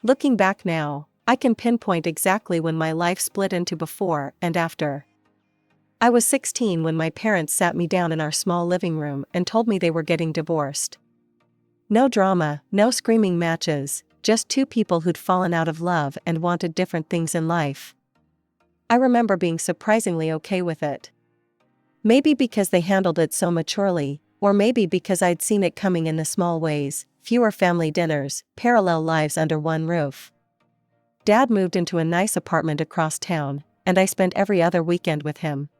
Looking back now, I can pinpoint exactly when my life split into before and after. I was 16 when my parents sat me down in our small living room and told me they were getting divorced. No drama, no screaming matches, just two people who'd fallen out of love and wanted different things in life. I remember being surprisingly okay with it. Maybe because they handled it so maturely, or maybe because I'd seen it coming in the small ways: fewer family dinners, parallel lives under one roof. Dad moved into a nice apartment across town, and I spent every other weekend with him.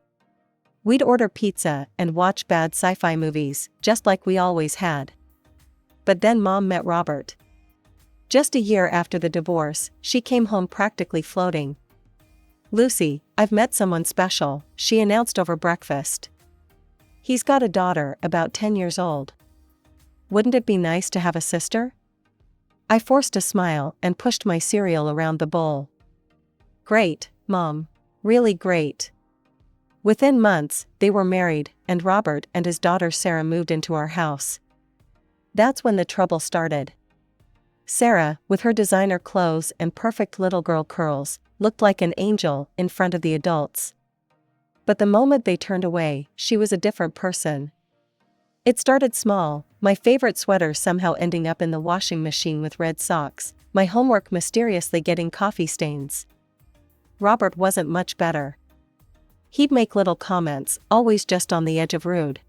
We'd order pizza and watch bad sci-fi movies, just like we always had. But then Mom met Robert. Just a year after the divorce, she came home practically floating. "Lucy, I've met someone special," she announced over breakfast. "He's got a daughter about 10 years old. Wouldn't it be nice to have a sister?" I forced a smile and pushed my cereal around the bowl. "Great, Mom. Really great." Within months, they were married, and Robert and his daughter Sarah moved into our house. That's when the trouble started. Sarah, with her designer clothes and perfect little girl curls, looked like an angel in front of the adults. But the moment they turned away, she was a different person. It started small, my favorite sweater somehow ending up in the washing machine with red socks, my homework mysteriously getting coffee stains. Robert wasn't much better. He'd make little comments, always just on the edge of rude.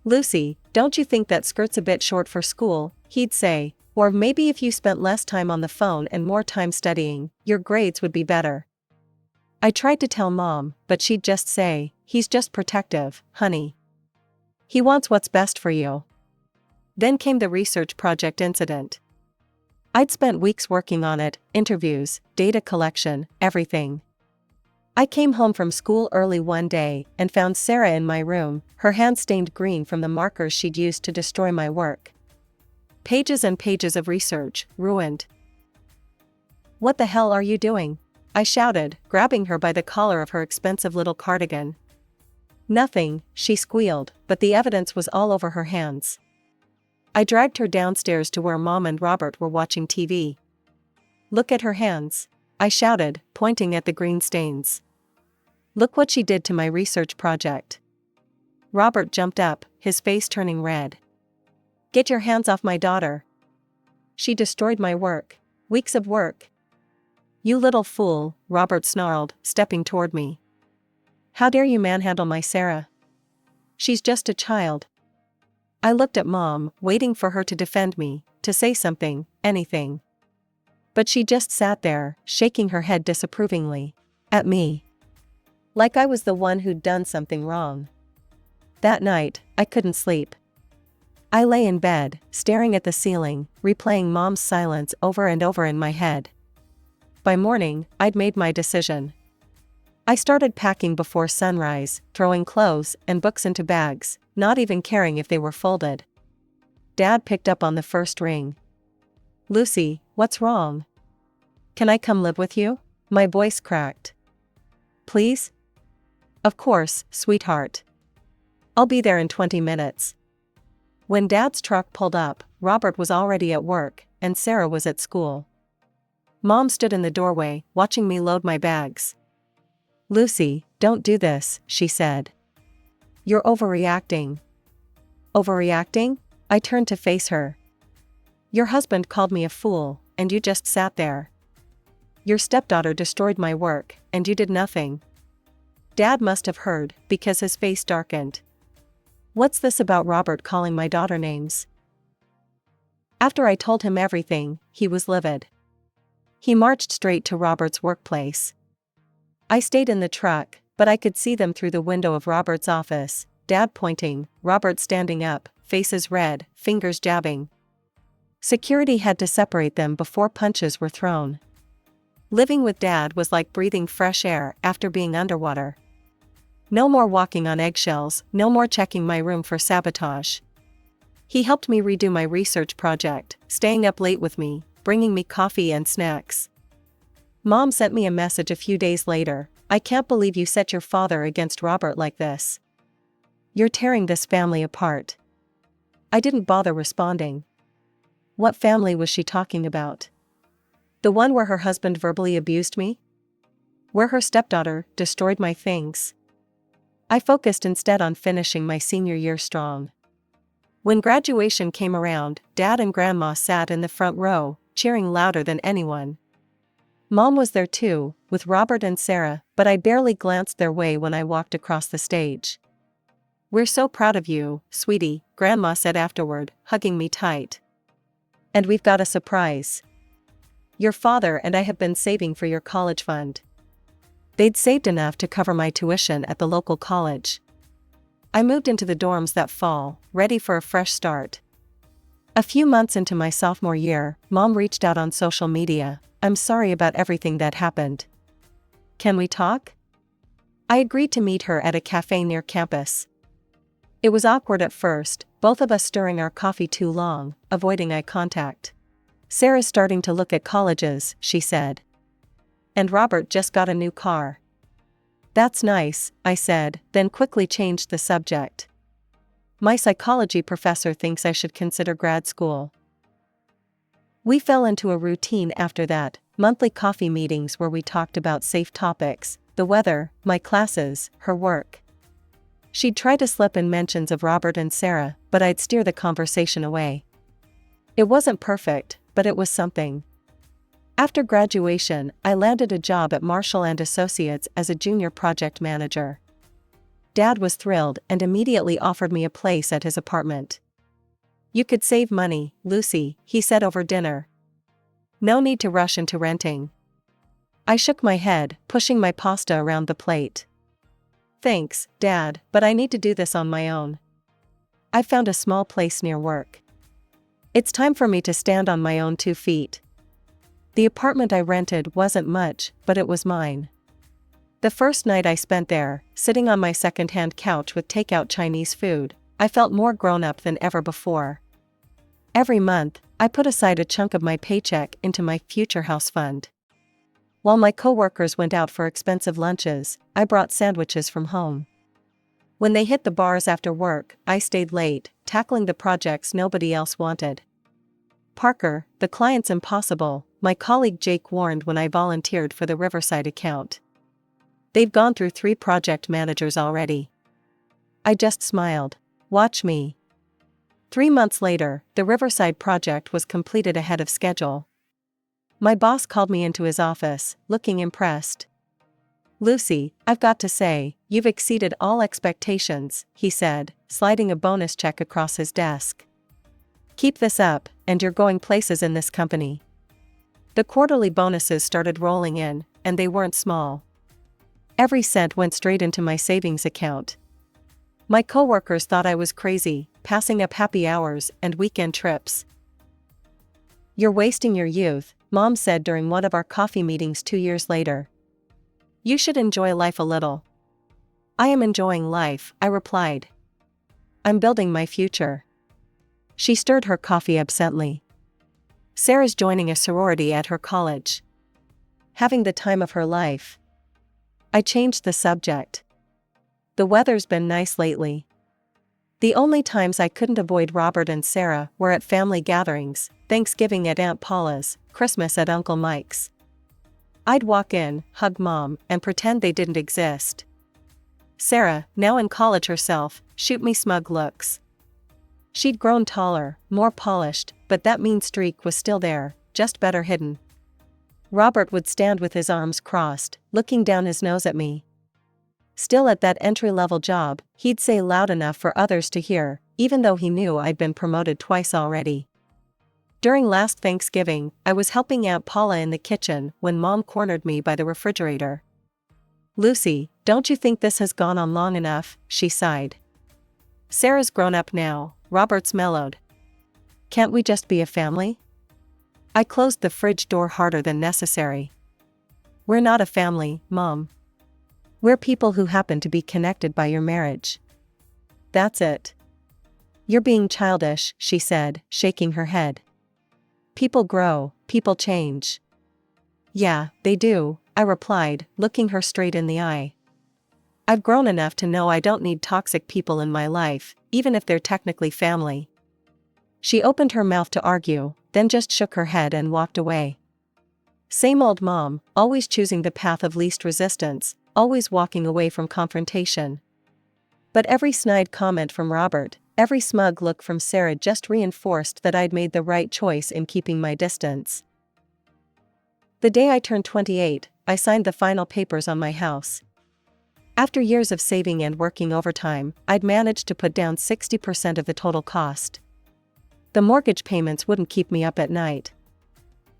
"Lucy, don't you think that skirt's a bit short for school?" he'd say, or "maybe if you spent less time on the phone and more time studying, your grades would be better." I tried to tell Mom, but she'd just say, "He's just protective, honey. He wants what's best for you." Then came the research project incident. I'd spent weeks working on it: interviews, data collection, everything. I came home from school early one day and found Sarah in my room, her hands stained green from the markers she'd used to destroy my work. Pages and pages of research, ruined. "What the hell are you doing?" I shouted, grabbing her by the collar of her expensive little cardigan. "Nothing," she squealed, but the evidence was all over her hands. I dragged her downstairs to where Mom and Robert were watching TV. "Look at her hands," I shouted, pointing at the green stains. "Look what she did to my research project." Robert jumped up, his face turning red. "Get your hands off my daughter. She destroyed my work. Weeks of work." "You little fool," Robert snarled, stepping toward me. "How dare you manhandle my Sarah? She's just a child." I looked at Mom, waiting for her to defend me, to say something, anything. But she just sat there, shaking her head disapprovingly at me. Like I was the one who'd done something wrong. That night, I couldn't sleep. I lay in bed, staring at the ceiling, replaying Mom's silence over and over in my head. By morning, I'd made my decision. I started packing before sunrise, throwing clothes and books into bags, not even caring if they were folded. Dad picked up on the first ring. "Lucy, what's wrong? Can I come live with you?" My voice cracked. "Please?" "Of course, sweetheart. I'll be there in 20 minutes. When Dad's truck pulled up, Robert was already at work, and Sarah was at school. Mom stood in the doorway, watching me load my bags. "Lucy, don't do this," she said. "You're overreacting." "Overreacting?" I turned to face her. "Your husband called me a fool, and you just sat there. Your stepdaughter destroyed my work, and you did nothing." Dad must have heard, because his face darkened. "What's this about Robert calling my daughter names?" After I told him everything, he was livid. He marched straight to Robert's workplace. I stayed in the truck, but I could see them through the window of Robert's office, Dad pointing, Robert standing up, faces red, fingers jabbing. Security had to separate them before punches were thrown. Living with Dad was like breathing fresh air after being underwater. No more walking on eggshells, no more checking my room for sabotage. He helped me redo my research project, staying up late with me, bringing me coffee and snacks. Mom sent me a message a few days later: "I can't believe you set your father against Robert like this. You're tearing this family apart." I didn't bother responding. What family was she talking about? The one where her husband verbally abused me? Where her stepdaughter destroyed my things? I focused instead on finishing my senior year strong. When graduation came around, Dad and Grandma sat in the front row, cheering louder than anyone. Mom was there too, with Robert and Sarah, but I barely glanced their way when I walked across the stage. "We're so proud of you, sweetie," Grandma said afterward, hugging me tight. "And we've got a surprise. Your father and I have been saving for your college fund." They'd saved enough to cover my tuition at the local college. I moved into the dorms that fall, ready for a fresh start. A few months into my sophomore year, Mom reached out on social media. "I'm sorry about everything that happened. Can we talk?" I agreed to meet her at a cafe near campus. It was awkward at first, both of us stirring our coffee too long, avoiding eye contact. "Sarah's starting to look at colleges," she said. "And Robert just got a new car." "That's nice," I said, then quickly changed the subject. "My psychology professor thinks I should consider grad school." We fell into a routine after that, monthly coffee meetings where we talked about safe topics, the weather, my classes, her work. She'd try to slip in mentions of Robert and Sarah, but I'd steer the conversation away. It wasn't perfect, but it was something. After graduation, I landed a job at Marshall & Associates as a junior project manager. Dad was thrilled and immediately offered me a place at his apartment. "You could save money, Lucy," he said over dinner. "No need to rush into renting." I shook my head, pushing my pasta around the plate. "Thanks, Dad, but I need to do this on my own. I found a small place near work. It's time for me to stand on my own 2 feet." The apartment I rented wasn't much, but it was mine. The first night I spent there, sitting on my second-hand couch with takeout Chinese food, I felt more grown-up than ever before. Every month, I put aside a chunk of my paycheck into my future house fund. While my coworkers went out for expensive lunches, I brought sandwiches from home. When they hit the bars after work, I stayed late, tackling the projects nobody else wanted. "Parker, the client's impossible," my colleague Jake warned when I volunteered for the Riverside account. "They've gone through 3 project managers already." I just smiled. "Watch me." 3 months later, the Riverside project was completed ahead of schedule. My boss called me into his office, looking impressed. "Lucy, I've got to say, you've exceeded all expectations," he said, sliding a bonus check across his desk. "Keep this up, and you're going places in this company." The quarterly bonuses started rolling in, and they weren't small. Every cent went straight into my savings account. My coworkers thought I was crazy, passing up happy hours and weekend trips. "You're wasting your youth," Mom said during one of our coffee meetings 2 years later. "You should enjoy life a little." "I am enjoying life," I replied. "I'm building my future." She stirred her coffee absently. "Sarah's joining a sorority at her college. Having the time of her life." I changed the subject. "The weather's been nice lately." The only times I couldn't avoid Robert and Sarah were at family gatherings, Thanksgiving at Aunt Paula's, Christmas at Uncle Mike's. I'd walk in, hug Mom, and pretend they didn't exist. Sarah, now in college herself, shoot me smug looks. She'd grown taller, more polished, but that mean streak was still there, just better hidden. Robert would stand with his arms crossed, looking down his nose at me. Still at that entry-level job, he'd say loud enough for others to hear, even though he knew I'd been promoted twice already. During last Thanksgiving, I was helping Aunt Paula in the kitchen when Mom cornered me by the refrigerator. "Lucy, don't you think this has gone on long enough?" she sighed. "Sarah's grown up now," Robert's mellowed. "Can't we just be a family?" I closed the fridge door harder than necessary. "We're not a family, Mom. We're people who happen to be connected by your marriage." "That's it." "You're being childish," she said, shaking her head. "People grow, people change." "Yeah, they do," I replied, looking her straight in the eye. "I've grown enough to know I don't need toxic people in my life, even if they're technically family." She opened her mouth to argue, then just shook her head and walked away. Same old mom, always choosing the path of least resistance, always walking away from confrontation. But every snide comment from Robert, every smug look from Sarah just reinforced that I'd made the right choice in keeping my distance. The day I turned 28, I signed the final papers on my house. After years of saving and working overtime, I'd managed to put down 60% of the total cost. The mortgage payments wouldn't keep me up at night.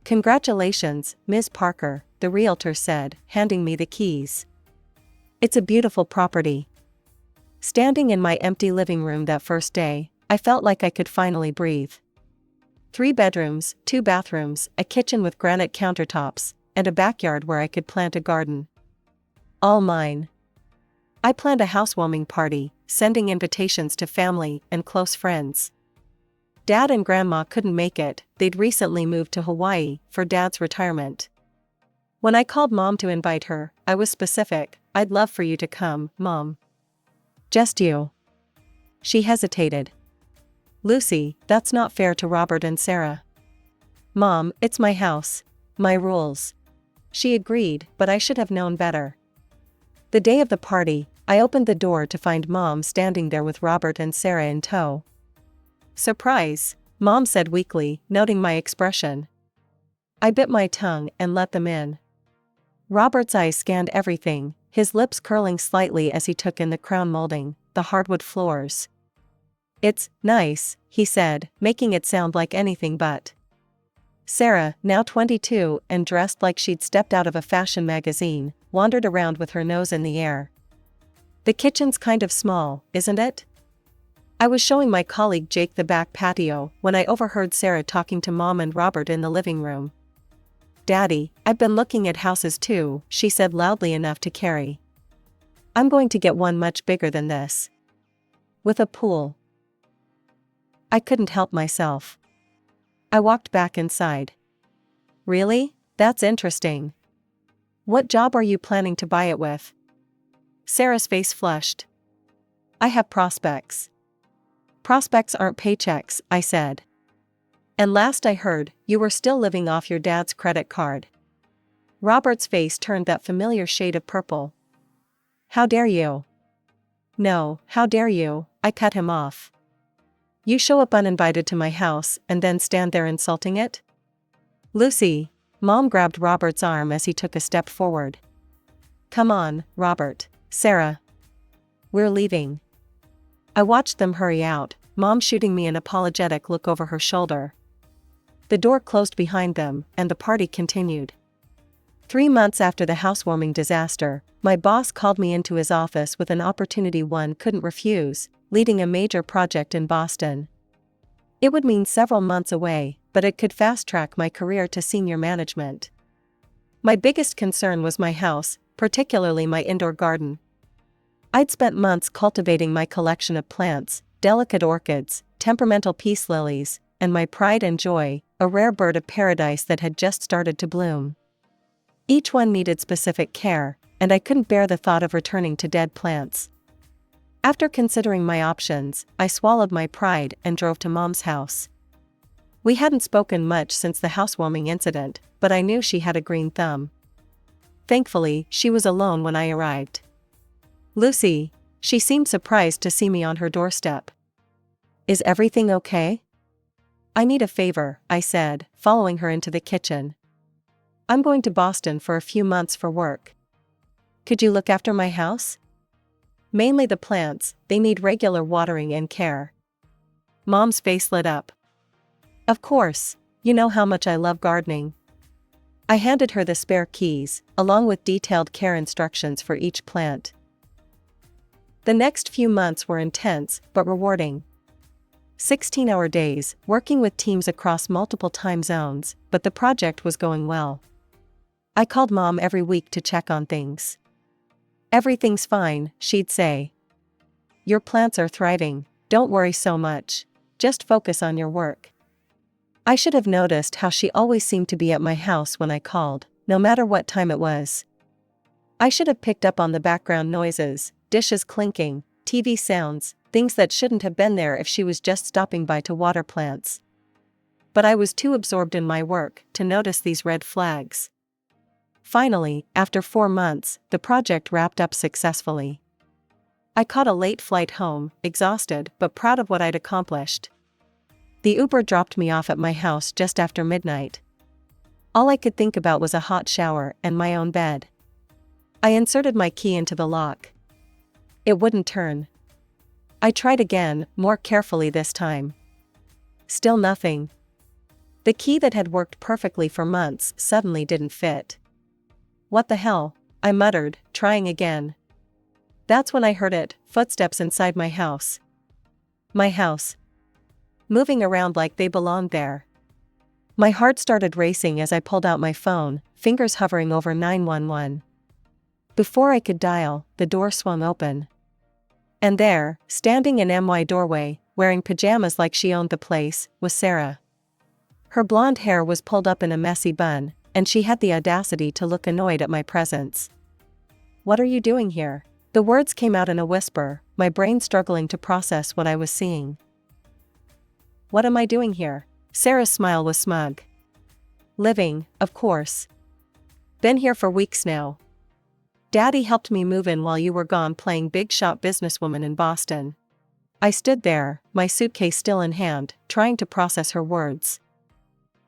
"Congratulations, Ms. Parker," the realtor said, handing me the keys. "It's a beautiful property." Standing in my empty living room that first day, I felt like I could finally breathe. 3 bedrooms, 2 bathrooms, a kitchen with granite countertops, and a backyard where I could plant a garden. All mine. I planned a housewarming party, sending invitations to family and close friends. Dad and Grandma couldn't make it, they'd recently moved to Hawaii for Dad's retirement. When I called Mom to invite her, I was specific. "I'd love for you to come, Mom." "Just you?" She hesitated. "Lucy, that's not fair to Robert and Sarah." "Mom, it's my house. My rules." She agreed, but I should have known better. The day of the party, I opened the door to find Mom standing there with Robert and Sarah in tow. "Surprise," Mom said weakly, noting my expression. I bit my tongue and let them in. Robert's eyes scanned everything, his lips curling slightly as he took in the crown molding, the hardwood floors. "It's nice," he said, making it sound like anything but. Sarah, now 22 and dressed like she'd stepped out of a fashion magazine, wandered around with her nose in the air. "The kitchen's kind of small, isn't it?" I was showing my colleague Jake the back patio when I overheard Sarah talking to Mom and Robert in the living room. "Daddy, I've been looking at houses too," she said loudly enough to carry. "I'm going to get one much bigger than this. With a pool." I couldn't help myself. I walked back inside. "Really? That's interesting. What job are you planning to buy it with?" Sarah's face flushed. "I have prospects." "Prospects aren't paychecks," I said. "And last I heard, you were still living off your dad's credit card." Robert's face turned that familiar shade of purple. "How dare you?" "No, how dare you?" I cut him off. "You show up uninvited to my house and then stand there insulting it?" "Lucy," Mom grabbed Robert's arm as he took a step forward. "Come on, Robert, Sarah. We're leaving." I watched them hurry out, Mom shooting me an apologetic look over her shoulder. The door closed behind them, and the party continued. 3 months after the housewarming disaster, my boss called me into his office with an opportunity one couldn't refuse, leading a major project in Boston. It would mean several months away, but it could fast-track my career to senior management. My biggest concern was my house, particularly my indoor garden. I'd spent months cultivating my collection of plants, delicate orchids, temperamental peace lilies, and my pride and joy, a rare bird of paradise that had just started to bloom. Each one needed specific care, and I couldn't bear the thought of returning to dead plants. After considering my options, I swallowed my pride and drove to Mom's house. We hadn't spoken much since the housewarming incident, but I knew she had a green thumb. Thankfully, she was alone when I arrived. "Lucy," she seemed surprised to see me on her doorstep. "Is everything okay?" "I need a favor," I said, following her into the kitchen. "I'm going to Boston for a few months for work. Could you look after my house?" "Mainly the plants, they need regular watering and care." Mom's face lit up. "Of course, you know how much I love gardening." I handed her the spare keys, along with detailed care instructions for each plant. The next few months were intense, but rewarding. 16-hour days, working with teams across multiple time zones, but the project was going well. I called Mom every week to check on things. "Everything's fine," she'd say. "Your plants are thriving, don't worry so much. Just focus on your work." I should have noticed how she always seemed to be at my house when I called, no matter what time it was. I should have picked up on the background noises, dishes clinking, TV sounds, things that shouldn't have been there if she was just stopping by to water plants. But I was too absorbed in my work to notice these red flags. Finally, after 4 months, the project wrapped up successfully. I caught a late flight home, exhausted but proud of what I'd accomplished. The Uber dropped me off at my house just after midnight. All I could think about was a hot shower and my own bed. I inserted my key into the lock. It wouldn't turn. I tried again, more carefully this time. Still nothing. The key that had worked perfectly for months suddenly didn't fit. What the hell? I muttered, trying again. That's when I heard it, footsteps inside my house. My house. Moving around like they belonged there. My heart started racing as I pulled out my phone, fingers hovering over 911. Before I could dial, the door swung open. And there, standing in my doorway, wearing pajamas like she owned the place, was Sarah. Her blonde hair was pulled up in a messy bun, and she had the audacity to look annoyed at my presence. "What are you doing here?" The words came out in a whisper, my brain struggling to process what I was seeing. "What am I doing here?" Sarah's smile was smug. "Living, of course. Been here for weeks now. Daddy helped me move in while you were gone playing big shot businesswoman in Boston." I stood there, my suitcase still in hand, trying to process her words.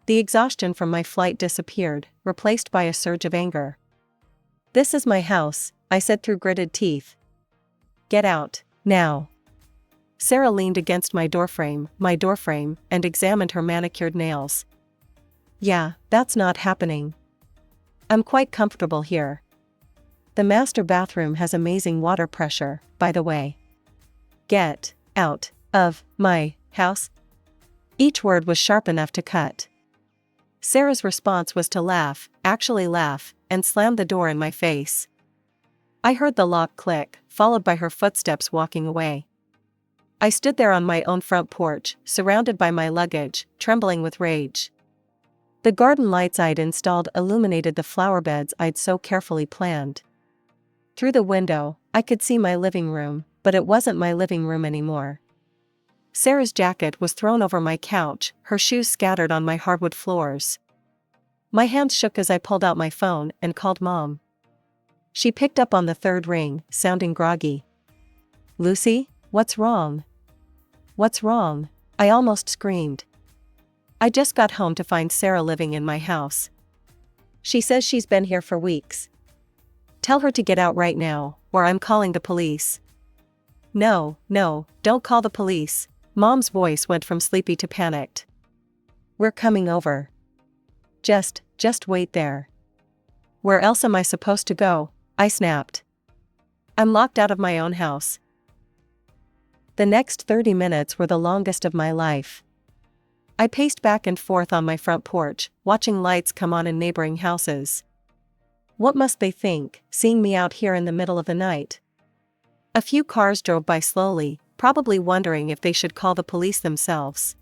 The exhaustion from my flight disappeared, replaced by a surge of anger. "This is my house," I said through gritted teeth. "Get out, now." Sarah leaned against my doorframe, and examined her manicured nails. "Yeah, that's not happening. I'm quite comfortable here. The master bathroom has amazing water pressure, by the way. Get out of my house." Each word was sharp enough to cut. Sarah's response was to laugh, actually laugh, and slam the door in my face. I heard the lock click, followed by her footsteps walking away. I stood there on my own front porch, surrounded by my luggage, trembling with rage. The garden lights I'd installed illuminated the flower beds I'd so carefully planned. Through the window, I could see my living room, but it wasn't my living room anymore. Sarah's jacket was thrown over my couch, her shoes scattered on my hardwood floors. My hands shook as I pulled out my phone and called Mom. She picked up on the third ring, sounding groggy. "Lucy, what's wrong?" "What's wrong?" I almost screamed. "I just got home to find Sarah living in my house. She says she's been here for weeks. Tell her to get out right now, or I'm calling the police." No, don't call the police." Mom's voice went from sleepy to panicked. "We're coming over. Just wait there." "Where else am I supposed to go?" I snapped. "I'm locked out of my own house." The next 30 minutes were the longest of my life. I paced back and forth on my front porch, watching lights come on in neighboring houses. What must they think, seeing me out here in the middle of the night? A few cars drove by slowly, probably wondering if they should call the police themselves.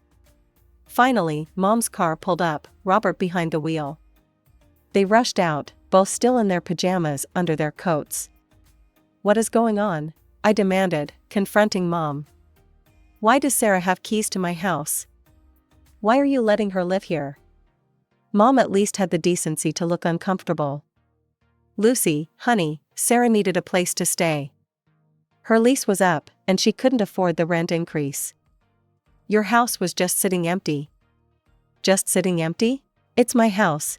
Finally, Mom's car pulled up, Robert behind the wheel. They rushed out, both still in their pajamas under their coats. "What is going on?" I demanded, confronting Mom. "Why does Sarah have keys to my house? Why are you letting her live here?" Mom at least had the decency to look uncomfortable. "Lucy, honey, Sarah needed a place to stay. Her lease was up, and she couldn't afford the rent increase. Your house was just sitting empty." "Just sitting empty? It's my house.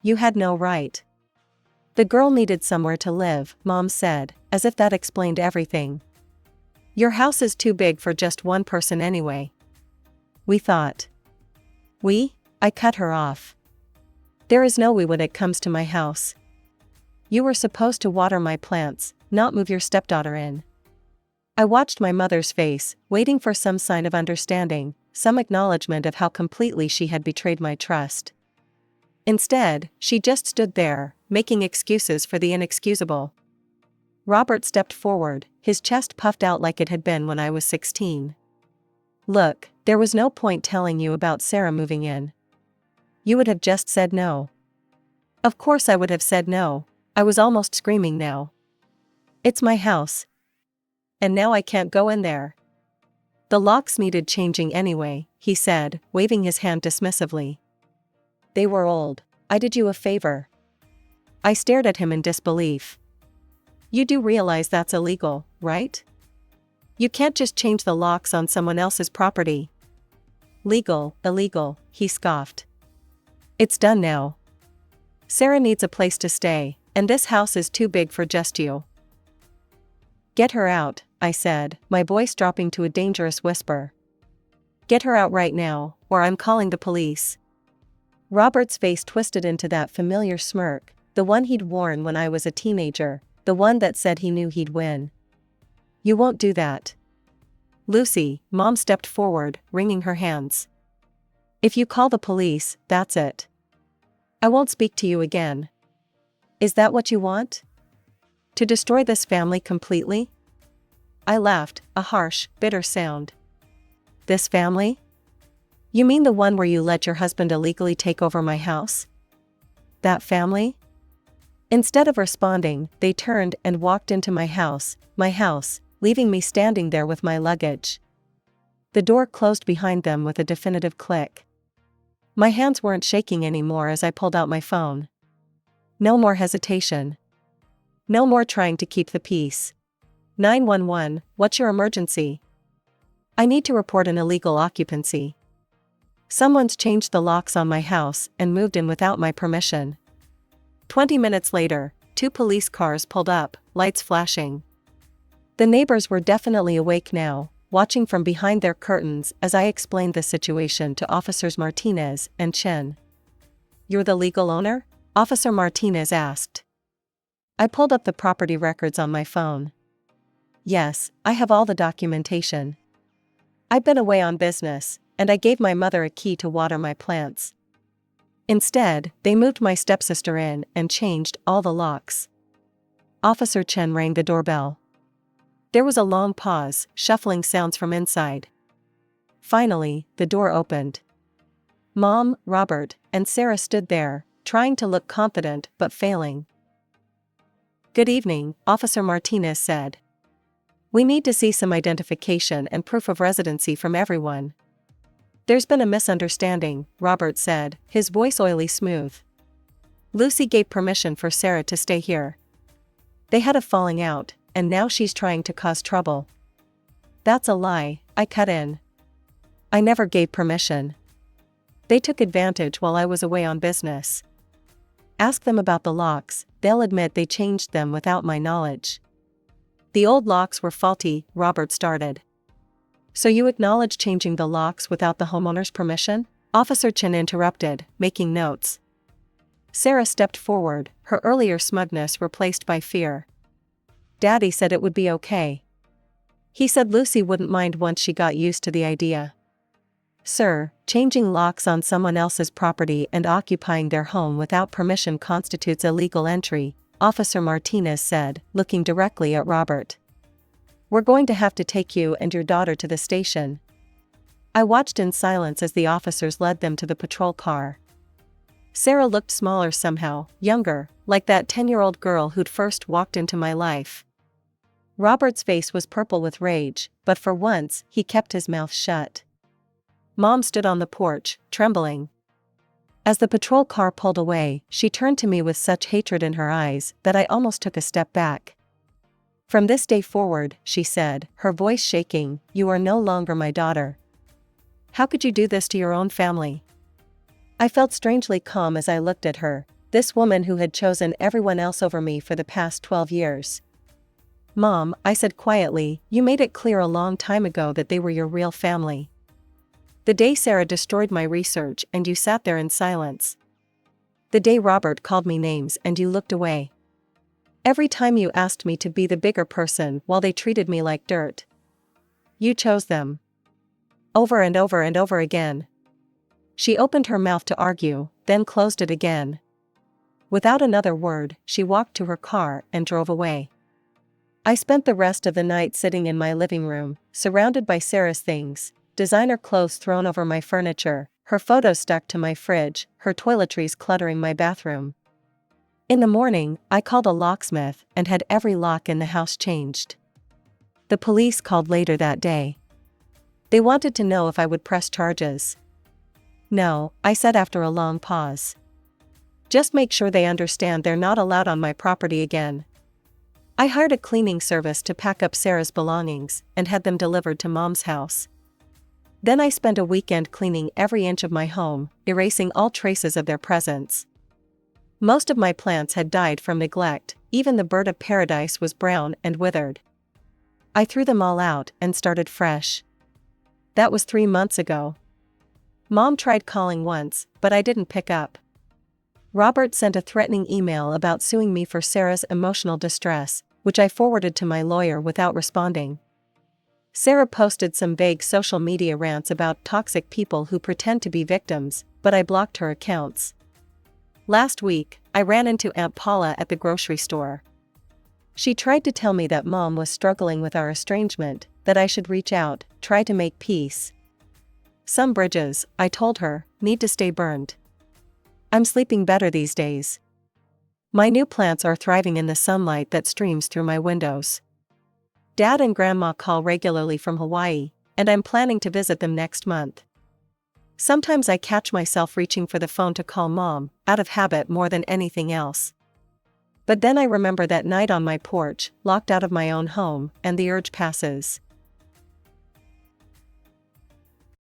You had no right." "The girl needed somewhere to live," Mom said, as if that explained everything. "Your house is too big for just one person anyway." "We thought." "We?" I cut her off. "There is no we when it comes to my house. You were supposed to water my plants, not move your stepdaughter in." I watched my mother's face, waiting for some sign of understanding, some acknowledgement of how completely she had betrayed my trust. Instead, she just stood there, making excuses for the inexcusable. Robert stepped forward, his chest puffed out like it had been when I was 16. "Look, there was no point telling you about Sarah moving in. You would have just said no." Of course I would have said no. I was almost screaming now. "It's my house. And now I can't go in there." "The locks needed changing anyway," he said, waving his hand dismissively. "They were old. I did you a favor." I stared at him in disbelief. You do realize that's illegal, right? You can't just change the locks on someone else's property. Legal, illegal, he scoffed. It's done now. Sarah needs a place to stay, and this house is too big for just you. Get her out, I said, my voice dropping to a dangerous whisper. Get her out right now, or I'm calling the police. Robert's face twisted into that familiar smirk, the one he'd worn when I was a teenager, the one that said he knew he'd win. You won't do that. Lucy, Mom stepped forward, wringing her hands. If you call the police, that's it. I won't speak to you again. Is that what you want? To destroy this family completely? I laughed, a harsh, bitter sound. This family? You mean the one where you let your husband illegally take over my house? That family? Instead of responding, they turned and walked into my house, leaving me standing there with my luggage. The door closed behind them with a definitive click. My hands weren't shaking anymore as I pulled out my phone. No more hesitation. No more trying to keep the peace. 911, what's your emergency? I need to report an illegal occupancy. Someone's changed the locks on my house and moved in without my permission. 20 minutes later, 2 police cars pulled up, lights flashing. The neighbors were definitely awake now, watching from behind their curtains as I explained the situation to Officers Martinez and Chen. You're the legal owner? Officer Martinez asked. I pulled up the property records on my phone. Yes, I have all the documentation. I've been away on business, and I gave my mother a key to water my plants. Instead, they moved my stepsister in and changed all the locks. Officer Chen rang the doorbell. There was a long pause, shuffling sounds from inside. Finally, the door opened. Mom, Robert, and Sarah stood there, trying to look confident but failing. Good evening, Officer Martinez said. We need to see some identification and proof of residency from everyone. There's been a misunderstanding, Robert said, his voice oily smooth. Lucy gave permission for Sarah to stay here. They had a falling out, and now she's trying to cause trouble. That's a lie, I cut in. I never gave permission. They took advantage while I was away on business. Ask them about the locks, they'll admit they changed them without my knowledge. The old locks were faulty, Robert started. So you acknowledge changing the locks without the homeowner's permission? Officer Chen interrupted, making notes. Sarah stepped forward, her earlier smugness replaced by fear. Daddy said it would be okay. He said Lucy wouldn't mind once she got used to the idea. Sir, changing locks on someone else's property and occupying their home without permission constitutes illegal entry, Officer Martinez said, looking directly at Robert. We're going to have to take you and your daughter to the station. I watched in silence as the officers led them to the patrol car. Sarah looked smaller somehow, younger, like that 10-year-old girl who'd first walked into my life. Robert's face was purple with rage, but for once, he kept his mouth shut. Mom stood on the porch, trembling. As the patrol car pulled away, she turned to me with such hatred in her eyes that I almost took a step back. From this day forward, she said, her voice shaking, you are no longer my daughter. How could you do this to your own family? I felt strangely calm as I looked at her, this woman who had chosen everyone else over me for the past 12 years. Mom, I said quietly, you made it clear a long time ago that they were your real family. The day Sarah destroyed my research and you sat there in silence. The day Robert called me names and you looked away. Every time you asked me to be the bigger person while they treated me like dirt. You chose them. Over and over and over again. She opened her mouth to argue, then closed it again. Without another word, she walked to her car and drove away. I spent the rest of the night sitting in my living room, surrounded by Sarah's things, designer clothes thrown over my furniture, her photos stuck to my fridge, her toiletries cluttering my bathroom. In the morning, I called a locksmith and had every lock in the house changed. The police called later that day. They wanted to know if I would press charges. No, I said after a long pause. Just make sure they understand they're not allowed on my property again. I hired a cleaning service to pack up Sarah's belongings and had them delivered to Mom's house. Then I spent a weekend cleaning every inch of my home, erasing all traces of their presence. Most of my plants had died from neglect, even the bird of paradise was brown and withered. I threw them all out and started fresh. That was 3 months ago. Mom tried calling once, but I didn't pick up. Robert sent a threatening email about suing me for Sarah's emotional distress, which I forwarded to my lawyer without responding. Sarah posted some vague social media rants about toxic people who pretend to be victims, but I blocked her accounts. Last week, I ran into Aunt Paula at the grocery store. She tried to tell me that Mom was struggling with our estrangement, that I should reach out, try to make peace. Some bridges, I told her, need to stay burned. I'm sleeping better these days. My new plants are thriving in the sunlight that streams through my windows. Dad and Grandma call regularly from Hawaii, and I'm planning to visit them next month. Sometimes I catch myself reaching for the phone to call Mom, out of habit more than anything else. But then I remember that night on my porch, locked out of my own home, and the urge passes.